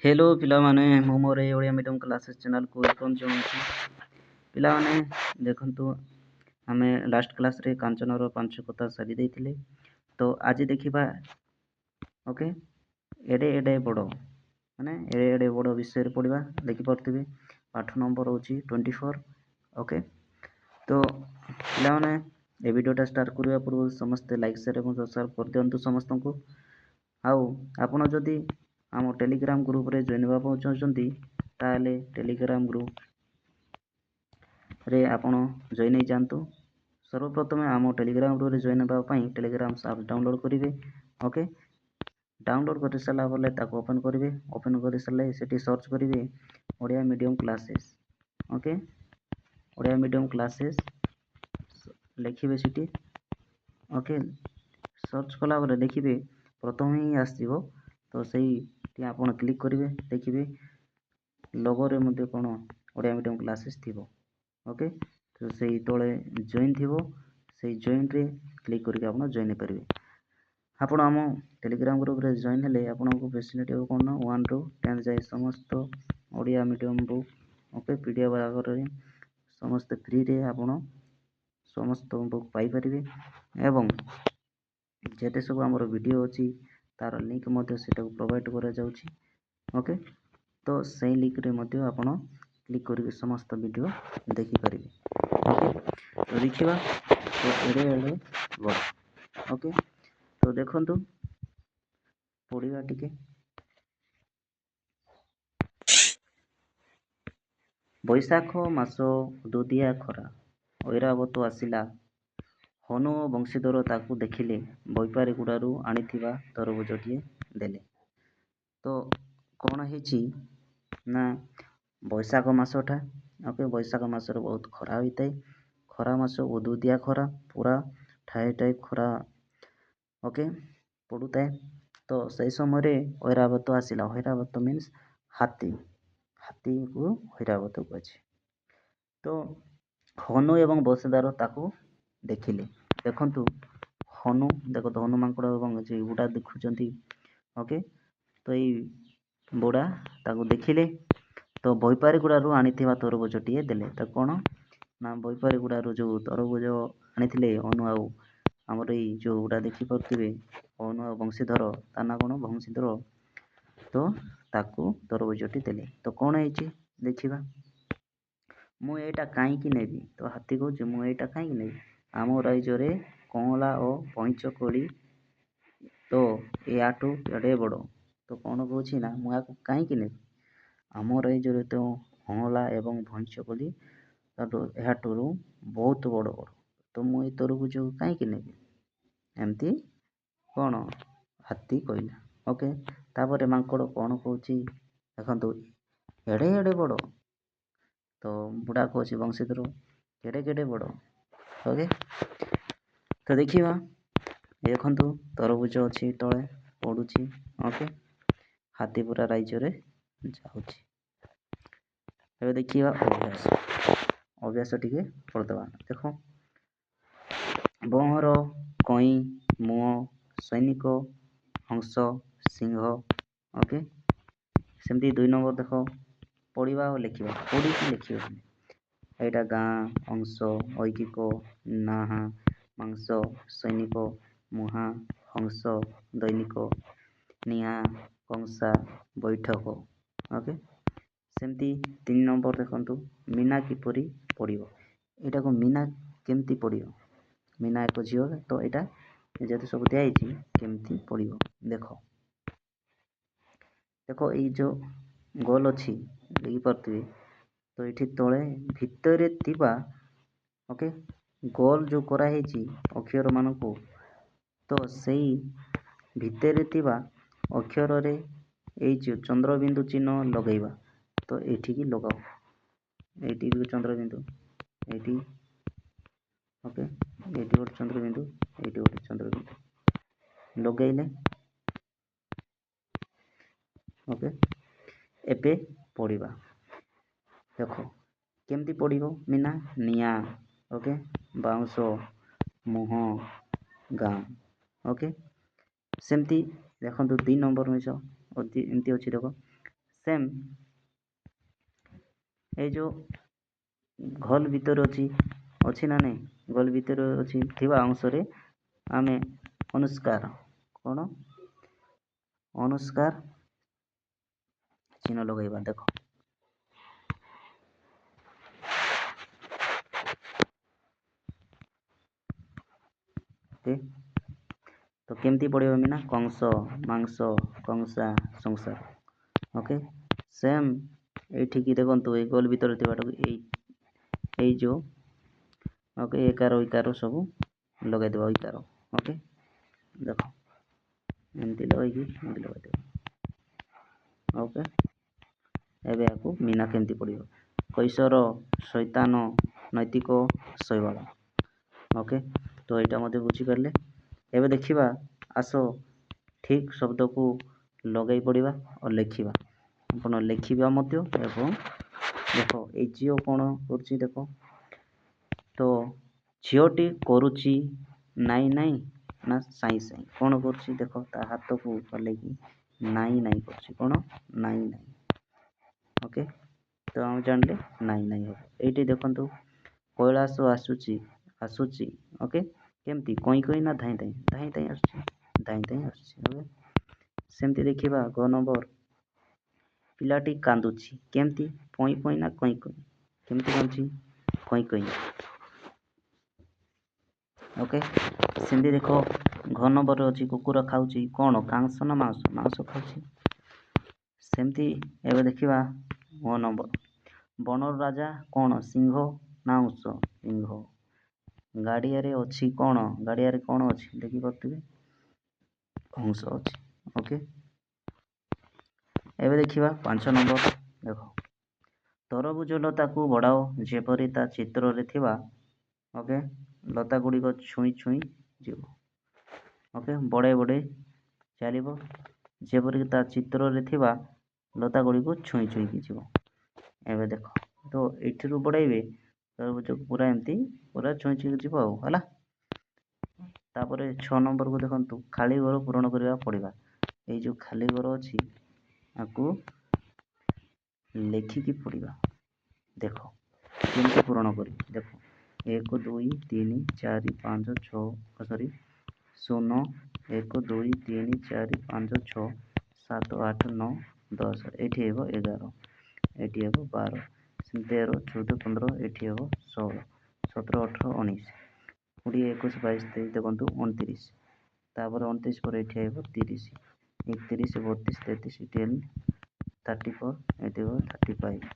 Hello पिलामाने मु मोर ए Odia medium classes channel को welcome जनाऊँ। पिलामाने देखंतु आमे लास्ट क्लास रे कांचनर पांच कथा सारी देथिले। तो आज देखिबा ओके एडे एडे बड़ माने एडे एडे बड़ विषय रे पढिबा देखि परथिबे। पाठ नंबर होची 24। ओके तो पिलामाने ए वीडियोटा स्टार्ट करिया पूर्व समस्त लाइक शेयर एवं सब्सक्राइब कर दियंतु समस्त को। आउ आपण जदि आम टेलीग्राम ग्रुप रे जॉइन होगा चाहते ताले टेलीग्राम ग्रुप रे आपण जॉइन हो जातु। सर्वप्रथम आम टेलीग्राम ग्रुप रे जॉइन होगापी टेलीग्राम ऐप डाउनलोड करेंगे। ओके डाउनलोड कर सारा बोले ताको ओपन करेंगे। ओपन कर सारे से सर्च करेंगे Odia medium classes. Okay Odia medium classes लिखिए सीटी। ओके सर्च कला देखिए प्रथम ही आसो तो सही आप क्लिक करेंगे। देखिए लोगो रे कौन ओडिया मीडियम क्लासेस थी। ओके तो सही तले जॉइन थी से जॉइन रे क्लिक करके आप जॉइन हो पारे। आप आम टेलीग्राम ग्रुप रे जॉइन हेले आपको फैसिलिटी कौन 1 ରୁ 10 जाए समस्त Odia medium book okay PDF Agar समस्त फ्री रे आप समस्त बुक पाई परिबे। एवं जेते सब आमर वीडियो अच्छी तार लिंक से प्रोवाइड करा जाउची। ओके तो सही लिंक रे आपण क्लिक करके समस्त वीडियो देखि पारे। ओके तो देखिबा तो एडे एडे बड़। ओके तो देखंतु पढ़िबा टिके बैशाख मास दुदिया खरा ऐरावत आसिला। हनु ओ बंशीधर ताकू देखिले बैपारी गुड़ारू आनिथिबा तरबुजटिए देले। तो कौन है ना बैशाख मासटा। ओके बैशाख मासर बहुत खरा होता है। खरा मास उदुदिया खरा पूरा ठाए ठाए खरा ओके पड़ुता है। तो सही समय ऐरावत आसिला। ऐरावत मीन्स हाथी हाथी को ऐरावत कहुचे। तो हनु एवं बंशीधर ताकू देखिले। देखंतु हनु देखो तो हनु मांकड़ एवं बुढ़ा देखुंत। ओके तो ये बुढ़ा ताकू देखिले तो बैपारी गुड़ारू आनिथिबा तरबुजटिए देले। तो कौन ना बैपारी गुड़ारू जो तरबुज आनिथिले अनु आउ आमर ये जो गुड़ा देखि पारुथिबे अनु आ बंशीधर ता ना कौन बंशीधर। तो ताकू तरबुजटी देले। तो कौन है देखिबा मु एटा काईकी नेबी। तो हाथी कहूँ मु एटा काईकी नेबी आम राज्य कमला और पैंच कोड़ी तो याठू एडे बड़। तो कौन कहूँ ना मुझे कहीं नेबी आम राज्य तो कमला एवं भैंस कोड़ी याठू बहुत बड़ बड़। तो मुझे तरबुज कहीं नेबी एमती कौन हाथी कहला। ओके तापर मांकड़ कौन कहूँ देखो एडे एडे बड़। तो बुढ़ा कहूँ बंशीधर केड़े केड़े बड़। ओके तो देखिए देखंतु तरबुज अच्छी तले पड़ुची। ओके हाथी पूरा राज्य रे जाउची। एबे देखिए अभ्यास अभ्यास टिके पढ़दवा। देखो बहर कई मुह सैनिक हंस सिंह। ओके सेमती 2 नंबर देख पढ़ा और लिखा पढ़ी लिखा यहाँ गाँ अंश ऐकिक नाहा मांस सैनिक मुहा हंस दैनिक निहा कंसा बैठक। ओके सेमती 3 नंबर देखंतु मीना किपरि पड़िबो। एटा को मीना केमती पड़िबो मीना एक झील। तो यहाँ जेते सब दिखाई केमती पड़िबो देखो देखो ये जो गोल अच्छी देखी पारे। तो ये तले भितर थिबा ओके गोल जो कराई अक्षर मान को तो सही भितर थिबा अक्षर रे ये जो चंद्रबिंदु चिन्ह लगेगा। तो ये लगाओ ये चंद्रबिंदु ये ओके ये गोटे चंद्रबिंदु ये गोटे चंद्रबिंदु लगेले। ओके एबे पढ़ा देखो केमती पड़ो मीना निया। ओके बाउंस मुह गाँ। ओके सेमती देखो 2 नंबर मिस एमती अच्छी देख ସେମ୍ ଏଇ ଯେଉଁ ଘଲ ଭିତରେ ଅଛି ନା ନାହିଁ, ଘଲ ଭିତରେ ଅଛି ଥିବା ଅଂଶରେ ଆମେ ଅନୁଷ୍କାର କ'ଣ ଅନୁଷ୍କାର ଚିହ୍ନ ଲଗାଇବା। ଦେଖ ଓକେ, ତ କେମିତି ପଡ଼ିବ ନା କଂସ ମାଂସ କଂସା ସଂସାର। ଓକେ, ସେମ୍ ଏଇଠିକି ଦେଖନ୍ତୁ ଏଇ ଗୋଲ ଭିତରେ ଥିବାଟାକୁ ଏଇ ଯେଉଁ ଓକେ ଏକାର ଇକାର ସବୁ ଲଗାଇଦେବା ଇକାର। ଓକେ, ଦେଖ ଏମିତି ଲଗାଇକି ଏମିତି ଲଗାଇଦେବା। ଓକେ, ଏବେ ଆକୁ ମିନା କେମିତି ପଡ଼ିବ? କୈଶୋର ଶୈତାନ ନୈତିକ ଶୈବାଳ। ଓକେ, ତ ଏଇଟା ମଧ୍ୟ ବୁଝିପାରିଲେ। ଏବେ ଦେଖିବା ଆସ ଠିକ୍ ଶବ୍ଦକୁ ଲଗାଇ ପଡ଼ିବା ଓ ଲେଖିବା। ଆପଣ ଲେଖିବା ମଧ୍ୟ ଏବଂ ଦେଖ ଏଇ ଝିଅ କ'ଣ କରୁଛି ଦେଖ, ତ ଝିଅଟି କରୁଛି ନାଇଁ ନାଇଁ ନା ସାଇଁ ସାଇଁ। କ'ଣ କରୁଛି ଦେଖ, ତା ହାତକୁ ହଲେଇକି ନାଇଁ ନାଇଁ କରୁଛି। କ'ଣ ନାଇଁ ନାଇଁ। ଓକେ, ତ ଆମେ ଜାଣିଲେ ନାଇଁ ନାଇଁ ହେବ। ଏଇଠି ଦେଖନ୍ତୁ କୈଳାସ ଆସୁଛି ଆସୁଛି। ଓକେ, କେମିତି କଇଁ କଇଁ ନା ଧାଇଁ ଧାଇଁ? ଧାଇଁ ଧାଇଁ ଆସୁଛି, ଧାଇଁ ଧାଇଁ ଆସୁଛି। ଓକେ, ସେମିତି ଦେଖିବା ଗ ନମ୍ବର, ପିଲାଟି କାନ୍ଦୁଛି କେମିତି? ପଇଁ ପଇଁ ନା କଇଁ କଇଁ? କେମିତି କାନ୍ଦୁଛି? କଇଁ କଇଁ। ଓକେ, ସେମିତି ଦେଖ ଘ ନମ୍ବରରେ ଅଛି କୁକୁର ଖାଉଛି କ'ଣ କାଂସ ନା ମାଂସ? ମାଂସ ଖାଉଛି। ସେମିତି ଏବେ ଦେଖିବା ଗ ନମ୍ବର, ବଣର ରାଜା କ'ଣ ସିଂହ ନା ଉଷ? ସିଂହ। ଗାଡ଼ିଆରେ ଅଛି କ'ଣ? ଗାଡ଼ିଆରେ କ'ଣ ଅଛି ଦେଖିପାରୁଥିବେ? ହଂସ ଅଛି। ଓକେ, ଏବେ ଦେଖିବା 5 ନମ୍ବର, ଦେଖ ତରଭୁଜ ଲତାକୁ ବଢ଼ାଅ ଯେପରି ତା ଚିତ୍ରରେ ଥିବା ଓକେ ଲତା ଗୁଡ଼ିକ ଛୁଇଁ ଛୁଇଁ ଯିବ। ଓକେ, ବଢ଼େଇ ବଢ଼େଇ ଚାଲିବ ଯେପରିକି ତା ଚିତ୍ରରେ ଥିବା ଲତା ଗୁଡ଼ିକୁ ଛୁଇଁ ଛୁଇଁକି ଯିବ। ଏବେ ଦେଖ, ତ ଏଇଠିରୁ ବଢ଼େଇବେ ତରଭୁଜକୁ ପୁରା ଏମିତି ପୁରା ଛୁଇଁ ଛୁଇଁ ଯିବ ଆଉ ହେଲା। ତାପରେ 6 ନମ୍ବରକୁ ଦେଖନ୍ତୁ, ଖାଲି ଘର ପୂରଣ କରିବାକୁ ପଡ଼ିବା। ଏଇ ଯେଉଁ ଖାଲି ଘର ଅଛି ଆକୁ ଲେଖିକି ପଡ଼ିବା। ଦେଖ କେମିତି ପୂରଣ କରିବି। ଦେଖ 1 2 3 4 5 6 ସରି 0 1 2 3 4 5 6 7 8 9 10। ଏଠି ହେବ 11, ଏଠି ହେବ 12, 13 14 15, ଏଠି ହେବ 16 17 18 19 20 21 22 23 ଦେଖନ୍ତୁ 29। ତାପରେ 29 ପରେ ଏଠି ହେବ 30 31 32 33 ଏଠି 34, ଏଠି ହେବ 35,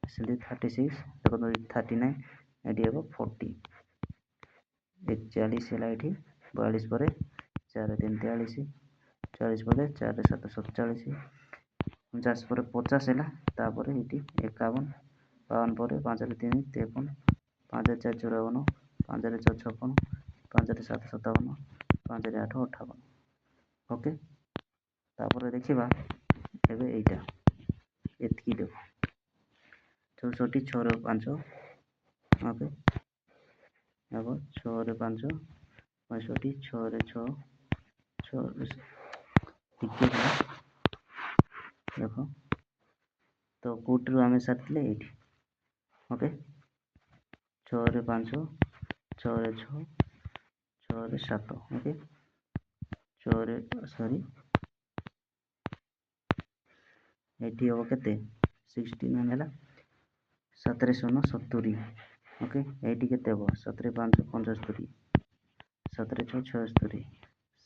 ସେଠି 36 ଦେଖନ୍ତୁ 39, ଏଠି ହେବ 40, 41 ହେଲା ଏଠି 42 ପରେ 4 3 43, 40 ପରେ 4 7 47, 49 ପରେ 50 ହେଲା। ତାପରେ ଏଠି 51, 52 ପରେ 5 3 53, 5 4 54, 5 6 56, 5 7 57, 5 8 58। ଓକେ, ତାପରେ ଦେଖିବା ଏବେ ଏଇଟା ଏତିକି ଦେଖ 64 6 5। ଓକେ, ହେବ 6 5 65, 6 6 6 ଟିକେ ଦେଖ, ତ କୋଉଠିରୁ ଆମେ ସାରିଥିଲେ ଏଇଠି। ଓକେ, 6 5 6 6 6 7। ଓକେ, 6 ସରି ଏଠି ହେବ କେତେ 69 ହେଲା। 7 0 70। ଓକେ, ଏଇଠି କେତେ ହେବ 7 5 75, 7 6 76,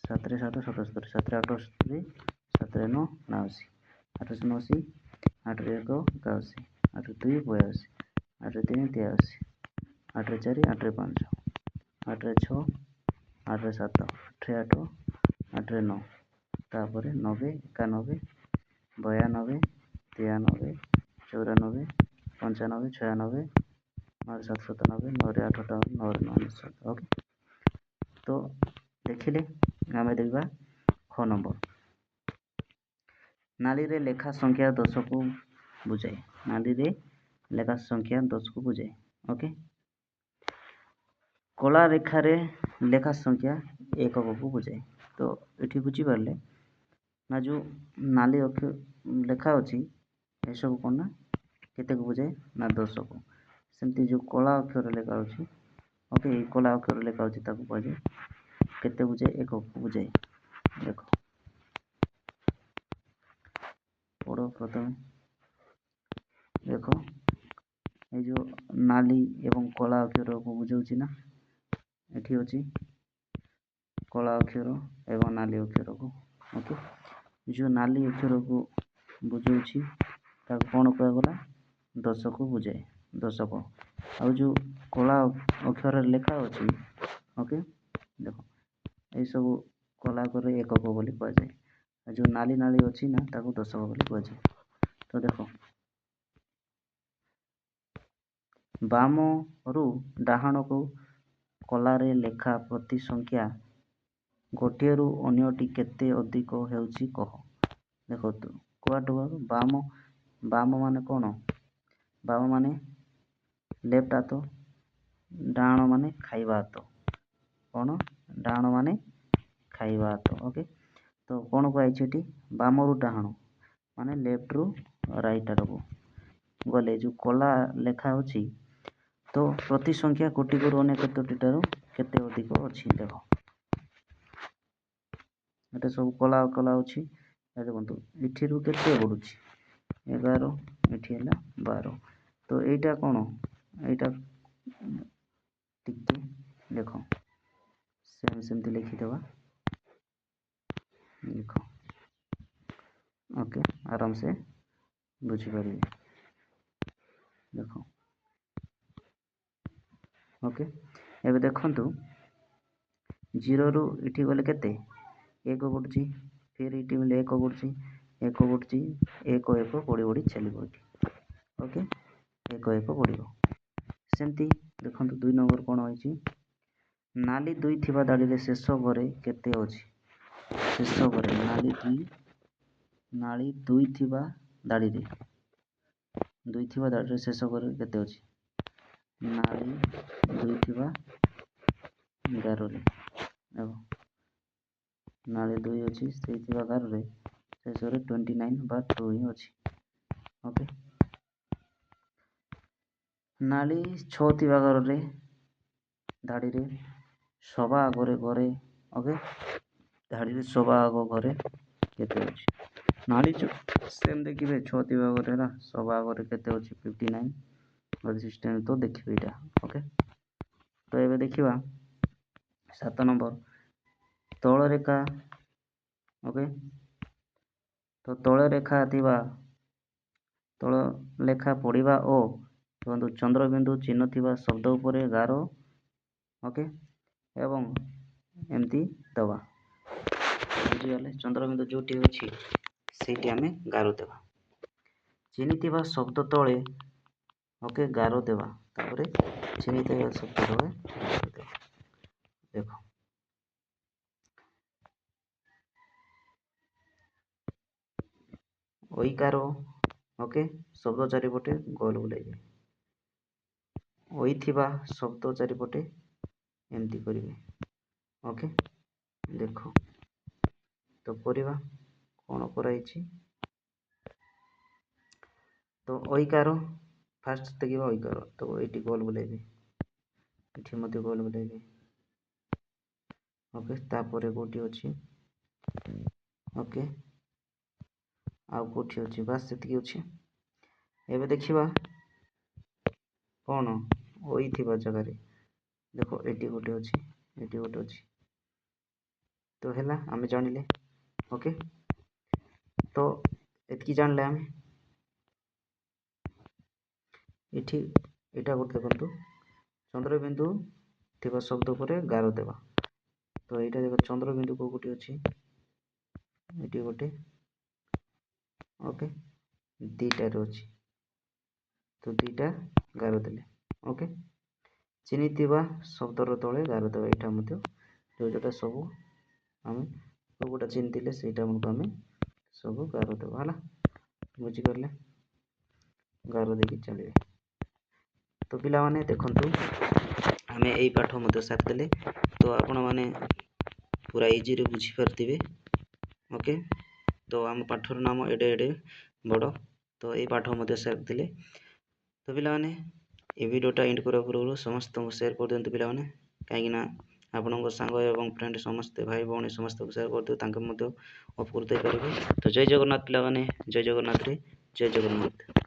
7 7 77, 7 8 78, 7 9 89, 8 89, 8 1 81, 8 2 82, 8 3 83, 8 4 8 5, 8 6 8 7, 8 8 8 9, ତାପରେ 90 91 92 93 94 95 96 97 97 9 8 9 9। ଓକେ, ତ ଦେଖିଲେ ଆମେ ଦେଖିବା ଖ ନମ୍ବର, ନାଲିରେ ଲେଖା ସଂଖ୍ୟା 10କୁ ବୁଝାଏ। ନାଲିରେ ଲେଖା ସଂଖ୍ୟା 10କୁ ବୁଝାଏ। ଓକେ, କଳା ରେଖାରେ ଲେଖା ସଂଖ୍ୟା ଏକକକୁ ବୁଝାଏ। ତ ଏଠି ବୁଝିପାରିଲେ ନା, ଯେଉଁ ନାଲି ଲେଖା ଅଛି ଏସବୁ କ'ଣ ନା କେତେକୁ ବୁଝାଏ ନା 10କୁ। ସେମିତି ଯେଉଁ କଳା ଅକ୍ଷର ଲେଖା ହେଉଛି, ଓକେ, ଏଇ କଳା ଅକ୍ଷର ଲେଖା ହେଉଛି ତାକୁ କୁହାଯାଏ କେତେ ବୁଝାଏ? 1କୁ ବୁଝାଏ। ଦେଖ ପଢ଼ ପ୍ରଥମେ। ଦେଖ এই ଯେଉଁ ନାଲି ଏବଂ କଳା ଅକ୍ଷରକୁ ବୁଝାଉଛି ନା, ଏଠି ଅଛି କଳା ଅକ୍ଷର ଏବଂ ନାଲି ଅକ୍ଷରକୁ। ଓକେ, ଯେଉଁ ନାଲି ଅକ୍ଷରକୁ ବୁଝାଉଛି ତାକୁ କ'ଣ କୁହାଗଲା? 10କୁ ବୁଝାଏ, 10କ। ଆଉ ଯେଉଁ କଳା ଅକ୍ଷରରେ ଲେଖା ଅଛି, ଓକେ, ଦେଖ ଏଇସବୁ କଳା ଅକ୍ଷରରେ 1କ ବୋଲି କୁହାଯାଏ। ଆଉ ଯେଉଁ ନାଲି ନାଲି ଅଛି ନା ତାକୁ 10କ ବୋଲି କୁହାଯାଏ। ତ ଦେଖ ବାମରୁ ଡାହାଣକୁ କଳାରେ ଲେଖା ପ୍ରତି ସଂଖ୍ୟା ଗୋଟିଏରୁ ଅନ୍ୟଟି କେତେ ଅଧିକ ହେଉଛି କହ। ଦେଖନ୍ତୁ କୁଆଡ଼ୁ ବାମ ମାନେ କ'ଣ? ବାମ ମାନେ ଲେଫ୍ଟ ହାତ, ଡାହାଣ ମାନେ ଖାଇବା ହାତ। କ'ଣ? ଡାହାଣ ମାନେ ଖାଇବା ହାତ। ଓକେ, ତ କ'ଣ କୁହାଯାଇଛି ଏଠି? ବାମରୁ ଡାହାଣ ମାନେ ଲେଫ୍ଟରୁ ରାଇଟ୍ ଆଡ଼କୁ ଗଲେ ଯେଉଁ କଳା ଲେଖା ଅଛି, ତ ପ୍ରତି ସଂଖ୍ୟା ଗୋଟିକରୁ ଅନ୍ୟ କେତୋଟିଠାରୁ କେତେ ଅଧିକ ଅଛି। ଦେଖ ଏଟା ସବୁ କଳା କଳା ଅଛି। ଦେଖନ୍ତୁ ଏଠିରୁ କେତେ ବଢ଼ୁଛି? 11, ଏଠି ହେଲା 12। ତ ଏଇଟା କ'ଣ? ଏଇଟା ଟିକେ ଦେଖ ସେମିତି ଲେଖିଦେବା। ଦେଖ ଓକେ, ଆରାମସେ ବୁଝିପାରିବେ। ଦେଖ ଓକେ, ଏବେ ଦେଖନ୍ତୁ 0ରୁ ଏଠି ଗଲେ କେତେ? 1 ବଢ଼ୁଛି, ଫେର ଏଠି ଗଲେ 1 ବଢ଼ୁଛି, 1 ବଢ଼ୁଛି, 1 1 ବଢ଼ି ବଢ଼ି ଚାଲିବ ଏଠି। ଓକେ, 1 1 ବଢ଼ିବ। ସେମିତି ଦେଖନ୍ତୁ 2 ନମ୍ବର କ'ଣ ହେଇଛି? ନାଲି 2 ଥିବା ଧାଡ଼ିରେ ଶେଷ ଘରେ କେତେ ଅଛି? ଶେଷ ଘରେ ନାଲି 2 ଥିବା ଧାଡ଼ିରେ ଶେଷ ଘରେ କେତେ ଅଛି? ନାଲି 2 ଥିବା ଗାରରେ, ନାଲି 2 ଅଛି, ସେଇ ଥିବା ଗାରରେ ଶେଷରେ 29 ବା 2 ହିଁ ଅଛି। ଓକେ, ନାଲି 6 ଥିବା ଧାଡ଼ିରେ ସବା ଆଗରେ ଘରେ, ଓକେ, ଧାଡ଼ିରେ ସବା ଆଗ ଘରେ କେତେ ଅଛି? ନାଲି ସେମ୍ ଦେଖିବେ 6 ଥିବା ଘରେ ନା, ସବା ଆଗରେ କେତେ ଅଛି? 59 ସିଷ୍ଟମ ତ ଦେଖିବେ ଏଇଟା। ଓକେ, ତ ଏବେ ଦେଖିବା 7 ନମ୍ବର ତଳ ରେଖା। ଓକେ, ତ ତଳ ଲେଖା ପଢ଼ିବା ଓ ଦେଖନ୍ତୁ ଚନ୍ଦ୍ରବିନ୍ଦୁ ଚିହ୍ନ ଥିବା ଶବ୍ଦ ଉପରେ ଗାର, ଓକେ, ଏବଂ ଏମିତି ଦେବା। ବୁଝିଗଲେ? ଚନ୍ଦ୍ରବିନ୍ଦୁ ଯେଉଁଠି ଅଛି ସେଇଠି ଆମେ ଗାର ଦେବା। ଚିହ୍ନିଥିବା ଶବ୍ଦ ତଳେ, ଓକେ, ଗାର ଦେବା। ତାପରେ ଚିହ୍ନିଥିବା ଶବ୍ଦ ତଳେ ଗାର ଦେବା। ଦେଖ ଐକାର, ଓକେ, ଶବ୍ଦ ଚାରିପଟେ ଗୋଲ ବୁଲାଇବେ। ଐ ଥିବା ଶବ୍ଦ ଚାରିପଟେ ଏମିତି କରିବେ। ଓକେ, ଦେଖ ତ କରିବା କ'ଣ କରାଯାଇଛି? ତ ଐକାର ଫାଷ୍ଟ ଦେଖିବା ଐକାର, ତ ଏଇଠି ଗୋଲ ବୁଲାଇବେ, ଏଠି ମଧ୍ୟ ଗୋଲ ବୁଲାଇବେ। ଓକେ, ତାପରେ କେଉଁଠି ଅଛି? ଓକେ, ଆଉ କେଉଁଠି ଅଛି? ବାସ୍ ସେତିକି ଅଛି। ଏବେ ଦେଖିବା କ'ଣ ଐ ଥିବା ଜାଗାରେ। ଦେଖ ଏଠି ଗୋଟେ ଅଛି, ଏଠି ଗୋଟେ ଅଛି, ତ ହେଲା ଆମେ ଜାଣିଲେ। ଓକେ, ତ ଏତିକି ଜାଣିଲେ ଆମେ। ଏଠି ଏଇଟା ଗୋଟେ ଦେଖନ୍ତୁ ଚନ୍ଦ୍ରବିନ୍ଦୁ ଥିବା ଶବ୍ଦ ଉପରେ ଗାର ଦେବା। ତ ଏଇଟା ଦେଖ ଚନ୍ଦ୍ରବିନ୍ଦୁ କେଉଁଠି ଅଛି? ଏଠି ଗୋଟେ, ଓକେ, 2ଟାରେ ଅଛି, ତ 2ଟା ଗାର ଦେଲେ। ଓକେ, ଚିହ୍ନିଥିବା ଶବ୍ଦର ତଳେ ଗାର ଦେବା। ଏଇଟା ମଧ୍ୟ ଯେଉଁଟା ସବୁ ଆମେ ସବୁଟା ଚିହ୍ନିଥିଲେ ସେଇଟା ଆମକୁ ଆମେ ସବୁ ଗାର ଦେବା। ହେଲା, ବୁଝିପାରିଲେ? ଗାର ଦେଇକି ଚାଲିବେ। ତ ପିଲାମାନେ ଦେଖନ୍ତୁ ଆମେ ଏଇ ପାଠ ମଧ୍ୟ ସାରିଦେଲେ, ତ ଆପଣମାନେ ପୁରା ଇଜିରେ ବୁଝିପାରିଥିବେ। ଓକେ, ତ ଆମ ପାଠର ନାମ ଏଡ଼େ ଏଡ଼େ ବଡ଼ ତ ଏଇ ପାଠ ମଧ୍ୟ ସେୟାର କରିଥିଲେ। ତ ପିଲାମାନେ ଏ ଭିଡ଼ିଓଟା ଏଣ୍ଡ କରିବା ପୂର୍ବରୁ ସମସ୍ତଙ୍କୁ ସେୟାର କରିଦିଅନ୍ତୁ ପିଲାମାନେ, କାହିଁକିନା ଆପଣଙ୍କ ସାଙ୍ଗ ଏବଂ ଫ୍ରେଣ୍ଡ ସମସ୍ତେ ଭାଇ ଭଉଣୀ ସମସ୍ତଙ୍କୁ ସେୟାର କରିଦିଅ, ତାଙ୍କେ ମଧ୍ୟ ଉପକୃତ ହେଇପାରିବେ। ତ ଜୟ ଜଗନ୍ନାଥ ପିଲାମାନେ, ଜୟ ଜଗନ୍ନାଥରେ ଜୟ ଜଗନ୍ନାଥ।